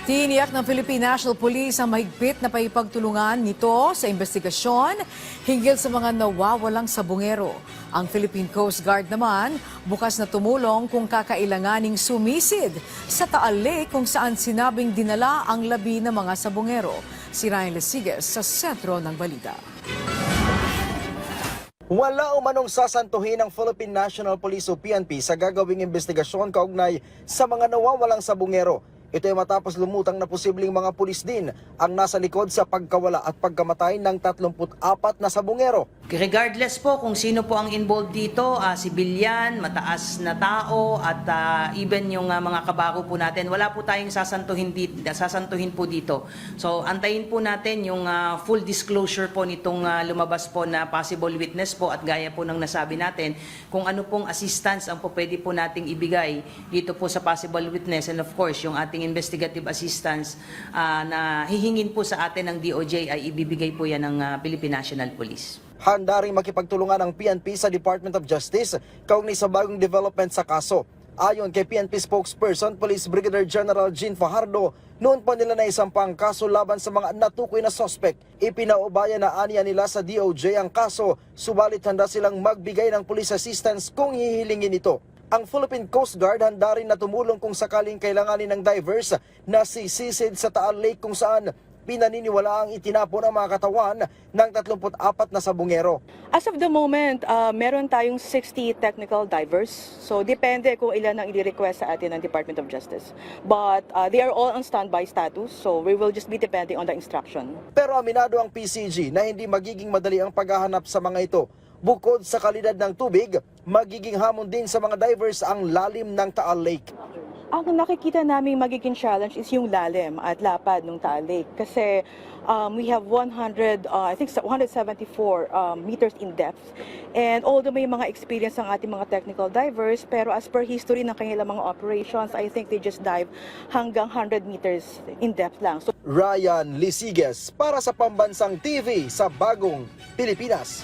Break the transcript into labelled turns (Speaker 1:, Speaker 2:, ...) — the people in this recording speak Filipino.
Speaker 1: Tiniyak ng Philippine National Police ang mahigpit na paipagtulungan nito sa investigasyon hinggil sa mga nawawalang sabungero. Ang Philippine Coast Guard naman bukas na tumulong kung kakailanganing sumisid sa Taal Lake kung saan sinabing dinala ang labi ng mga sabungero. Si Ryan Lesiges sa sentro ng balita.
Speaker 2: Wala umanong sasantuhin ng Philippine National Police o PNP sa gagawing investigasyon kaugnay sa mga nawawalang sabungero. Ito ay matapos lumutang na posibleng mga pulis din ang nasa likod sa pagkawala at pagkamatay ng 34 na sabungero.
Speaker 3: Regardless po kung sino po ang involved dito, civilian, mataas na tao at even yung mga kabako po natin, wala po tayong sasantuhin po dito. So antayin po natin yung full disclosure po nitong lumabas po na possible witness po at gaya po ng nasabi natin kung ano pong assistance ang po pwede po nating ibigay dito po sa possible witness, and of course yung ating investigative assistance na hihingin po sa atin ng DOJ ay ibibigay po yan ng Philippine National Police.
Speaker 2: Handa ring makipagtulungan ang PNP sa Department of Justice kaugnay sa bagong development sa kaso. Ayon kay PNP spokesperson Police Brigadier General Jean Fajardo, noon pa nila naisampang kaso laban sa mga natukoy na suspect. Ipinaubaya na aniya nila sa DOJ ang kaso, subalit handa silang magbigay ng police assistance kung hihilingin ito. Ang Philippine Coast Guard handa rin na tumulong kung sakaling kailanganin ng divers na sisisid sa Taal Lake kung saan pinaniniwala ang itinapon ang mga katawan ng 34 na sabungero.
Speaker 4: As of the moment, meron tayong 60 technical divers. So depende kung ilan ang i-request sa atin ng Department of Justice. But they are all on standby status, so we will just be depending on the instruction.
Speaker 2: Pero aminado ang PCG na hindi magiging madali ang paghahanap sa mga ito. Bukod sa kalidad ng tubig, magiging hamon din sa mga divers ang lalim ng Taal Lake.
Speaker 4: Ang nakikita namin magiging challenge is yung lalim at lapad ng Taal Lake kasi we have 174 meters in depth. And although may mga experience ang ating mga technical divers, pero as per history ng kanilang mga operations, I think they just dive hanggang 100 meters in depth lang. So,
Speaker 2: Ryan Lesiges para sa Pambansang TV sa Bagong Pilipinas.